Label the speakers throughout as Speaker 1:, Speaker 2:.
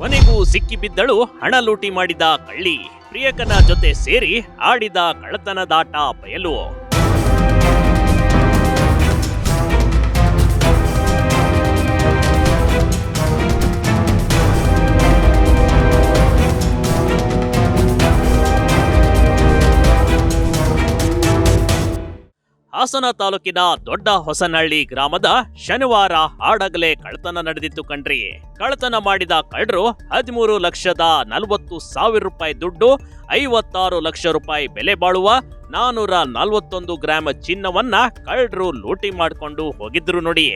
Speaker 1: ಕೊನೆಗೂ ಸಿಕ್ಕಿಬಿದ್ದಳು ಹಣ ಲೂಟಿ ಮಾಡಿದ ಕಳ್ಳಿ. ಪ್ರಿಯಕನ ಜೊತೆ ಸೇರಿ ಆಡಿದ ಕಳ್ಳತನದಾಟ ಬಯಲು. ಹಾಸನ ತಾಲೂಕಿನ ದೊಡ್ಡ ಹೊಸನಹಳ್ಳಿ ಗ್ರಾಮದ ಶನಿವಾರ ಹಾಡಗಲೇ ಕಳ್ಳತನ ನಡೆದಿತ್ತು ಕಣ್ರಿ. ಕಳ್ಳತನ ಮಾಡಿದ ಕಳ್ಳರು 13,40,000 ರೂಪಾಯಿ ದುಡ್ಡು, 56 ಲಕ್ಷ ರೂಪಾಯಿ ಬೆಲೆ ಬಾಳುವ 441 ಗ್ರಾಂ ಚಿನ್ನವನ್ನ ಕಳ್ಳರು ಲೂಟಿ ಮಾಡಿಕೊಂಡು ಹೋಗಿದ್ರು ನೋಡಿ.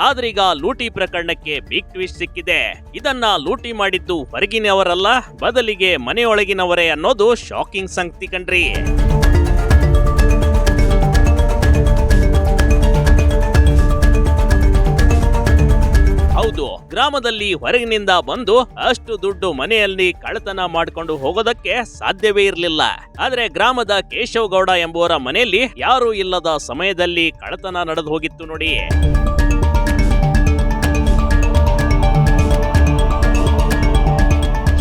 Speaker 1: ಆದ್ರೀಗ ಲೂಟಿ ಪ್ರಕರಣಕ್ಕೆ ಬಿಗ್ ಟ್ವಿಸ್ಟ್ ಸಿಕ್ಕಿದೆ. ಇದನ್ನ ಲೂಟಿ ಮಾಡಿದ್ದು ಹೊರಗಿನವರಲ್ಲ, ಬದಲಿಗೆ ಮನೆಯೊಳಗಿನವರೇ ಅನ್ನೋದು ಶಾಕಿಂಗ್ ಸಂಗತಿ ಕಣ್ರಿ. ಹೌದು, ಗ್ರಾಮದಲ್ಲಿ ಹೊರಗಿನಿಂದ ಬಂದು ಅಷ್ಟು ದುಡ್ಡು ಮನೆಯಲ್ಲಿ ಕಳ್ಳತನ ಮಾಡಿಕೊಂಡು ಹೋಗೋದಕ್ಕೆ ಸಾಧ್ಯವೇ ಇರಲಿಲ್ಲ. ಆದ್ರೆ ಗ್ರಾಮದ ಕೇಶವಗೌಡ ಎಂಬುವರ ಮನೆಯಲ್ಲಿ ಯಾರೂ ಇಲ್ಲದ ಸಮಯದಲ್ಲಿ ಕಳ್ಳತನ ನಡೆದು ಹೋಗಿತ್ತು ನೋಡಿ.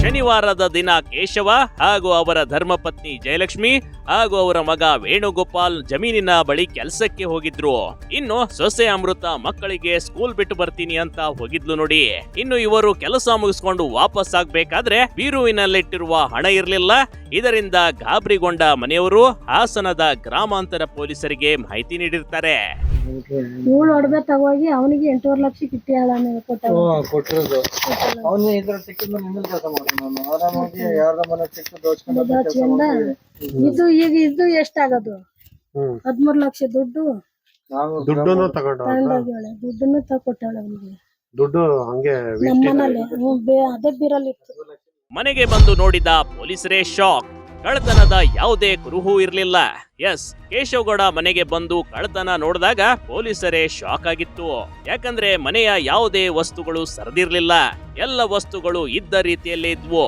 Speaker 1: ಶನಿವಾರದ ದಿನ ಕೇಶವ ಹಾಗೂ ಅವರ ಧರ್ಮಪತ್ನಿ ಜಯಲಕ್ಷ್ಮಿ ಹಾಗೂ ಅವರ ಮಗ ವೇಣುಗೋಪಾಲ್ ಜಮೀನಿನ ಬಳಿ ಕೆಲಸಕ್ಕೆ ಹೋಗಿದ್ರು. ಇನ್ನು ಸೊಸೆ ಅಮೃತ ಮಕ್ಕಳಿಗೆ ಸ್ಕೂಲ್ ಬಿಟ್ಟು ಬರ್ತೀನಿ ಅಂತ ಹೋಗಿದ್ಲು ನೋಡಿ. ಇನ್ನು ಇವರು ಕೆಲಸ ಮುಗಿಸ್ಕೊಂಡು ವಾಪಸ್ ಆಗ್ಬೇಕಾದ್ರೆ ಬೀರುವಿನಲ್ಲಿಟ್ಟಿರುವ ಹಣ ಇರಲಿಲ್ಲ. ಇದರಿಂದ ಗಾಬರಿಗೊಂಡ ಮನೆಯವರು ಹಾಸನದ ಗ್ರಾಮಾಂತರ ಪೊಲೀಸರಿಗೆ ಮಾಹಿತಿ ನೀಡಿರ್ತಾರೆ.
Speaker 2: ಇವಳು ಒಡವೆ ತಗೋಗಿ ಅವನಿಗೆ 8.5 ಲಕ್ಷ ಕಿಟ್ಟಿ
Speaker 3: ಕೊಟ್ಟಿರೋದು. ಅವನು ಇದ್ರ ಸಿಕ್ಕಿದ್ರೆ ನಿನ್ನ ಕೆಲಸ ಮಾಡೋದು. ನಾನು ಆರಾಮಾಗಿ ಯಾರ ಮನೆ ಸಿಕ್ಕು ದೋಚ್ಕೊಂಡು
Speaker 2: ಇದು ಈಗ ಇದು ಎಷ್ಟಾಗದು? 13 ಲಕ್ಷ ದುಡ್ಡು
Speaker 4: ದುಡ್ಡನ್ನು ತಗೊಂಡಾಳೆ.
Speaker 2: ದುಡ್ಡನ್ನು ತಗೊಟ್ಟಾಳೆ ಅವನಿಗೆ.
Speaker 4: ದುಡ್ಡು ಹಂಗೆ
Speaker 2: ನಮ್ಮನೇಲಿ ಅದೇ ಬೀರಲ್ಲಿತ್ತು.
Speaker 1: ಮನೆಗೆ ಬಂದು ನೋಡಿದ ಪೊಲೀಸರೇ ಶಾಕ್. ಕಳ್ಳತನದ ಯಾವುದೇ ಕುರುಹು ಇರಲಿಲ್ಲ. ಎಸ್, ಕೇಶವಗೌಡ ಮನೆಗೆ ಬಂದು ಕಳ್ಳತನ ನೋಡಿದಾಗ ಪೊಲೀಸರೇ ಶಾಕ್ ಆಗಿತ್ತು. ಯಾಕಂದ್ರೆ ಮನೆಯ ಯಾವುದೇ ವಸ್ತುಗಳು ಸರಿದಿರ್ಲಿಲ್ಲ. ಎಲ್ಲ ವಸ್ತುಗಳು ಇದ್ದ ರೀತಿಯಲ್ಲೇ ಇದ್ವು.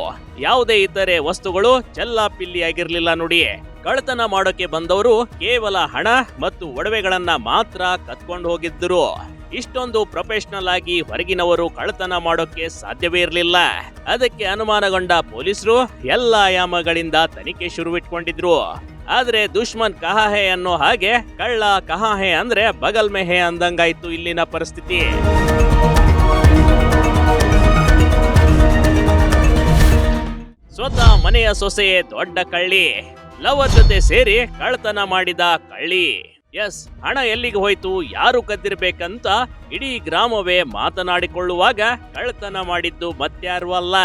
Speaker 1: ಯಾವುದೇ ಇತರೆ ವಸ್ತುಗಳು ಚೆಲ್ಲಾಪಿಲ್ಲಿ ಆಗಿರ್ಲಿಲ್ಲ ನೋಡಿ. ಕಳ್ಳತನ ಮಾಡೋಕೆ ಬಂದವರು ಕೇವಲ ಹಣ ಮತ್ತು ಒಡವೆಗಳನ್ನ ಮಾತ್ರ ಕತ್ಕೊಂಡು ಹೋಗಿದ್ದರು. ಇಷ್ಟೊಂದು ಪ್ರೊಫೆಷನಲ್ ಆಗಿ ಹೊರಗಿನವರು ಕಳ್ಳತನ ಮಾಡೋಕೆ ಸಾಧ್ಯವೇ ಇರಲಿಲ್ಲ. ಅದಕ್ಕೆ ಅನುಮಾನಗೊಂಡ ಪೊಲೀಸರು ಎಲ್ಲ ಆಯಾಮಗಳಿಂದ ತನಿಖೆ ಶುರುವಿಟ್ಕೊಂಡಿದ್ರು. ಆದ್ರೆ ದುಶ್ಮನ್ ಕಹಾ ಹೇ ಅನ್ನೋ ಹಾಗೆ ಕಳ್ಳ ಕಹಾ ಹೇ ಅಂದ್ರೆ ಬಗಲ್ ಮೇ ಹೇ ಅಂದಂಗಾಯ್ತು ಇಲ್ಲಿನ ಪರಿಸ್ಥಿತಿ. ಸ್ವತಃ ಮನೆಯ ಸೊಸೆಯೇ ದೊಡ್ಡ ಕಳ್ಳಿ. ಲವರ್ ಜೊತೆ ಸೇರಿ ಕಳ್ಳತನ ಮಾಡಿದ ಕಳ್ಳಿ. ಎಸ್, ಹಣ ಎಲ್ಲಿಗೆ ಹೋಯ್ತು, ಯಾರು ಕದ್ದಿರ್ಬೇಕಂತ ಇಡೀ ಗ್ರಾಮವೇ ಮಾತನಾಡಿಕೊಳ್ಳುವಾಗ ಕಳ್ಳತನ ಮಾಡಿದ್ದು ಮತ್ಯಾರು ಅಲ್ಲ,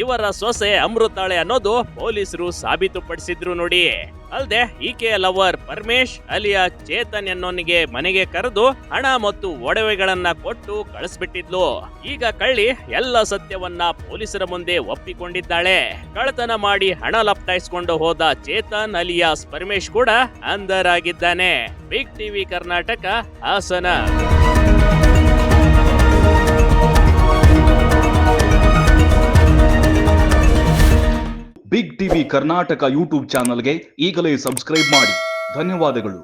Speaker 1: ಇವರ ಸೊಸೆ ಅಮೃತಾಳೆ ಅನ್ನೋದು ಪೊಲೀಸರು ಸಾಬೀತುಪಡಿಸಿದ್ರು ನೋಡಿ. ಅಲ್ಲದೆ ಈಕೆಯ ಲವರ್ ಪರಮೇಶ್ ಅಲಿಯಾ ಚೇತನ್ ಎನ್ನೋನಿಗೆ ಮನೆಗೆ ಕರೆದು ಹಣ ಮತ್ತು ಒಡವೆಗಳನ್ನ ಕೊಟ್ಟು ಕಳಿಸ್ಬಿಟ್ಟಿದ್ಲು. ಈಗ ಕಳ್ಳಿ ಎಲ್ಲ ಸತ್ಯವನ್ನ ಪೊಲೀಸರ ಮುಂದೆ ಒಪ್ಪಿಕೊಂಡಿದ್ದಾಳೆ. ಕಳ್ಳತನ ಮಾಡಿ ಹಣ ಲಪ್ಟಾಯಿಸಿಕೊಂಡು ಹೋದ ಚೇತನ್ ಅಲಿಯಾಸ್ ಪರಮೇಶ್ ಕೂಡ ಅಂಧರಾಗಿದ್ದಾನೆ. Big TV Karnataka, Hassan.
Speaker 5: Big TV Karnataka YouTube ಚಾನಲ್ಗೆ ಈಗಲೇ ಸಬ್ಸ್ಕ್ರೈಬ್ ಮಾಡಿ. ಧನ್ಯವಾದಗಳು.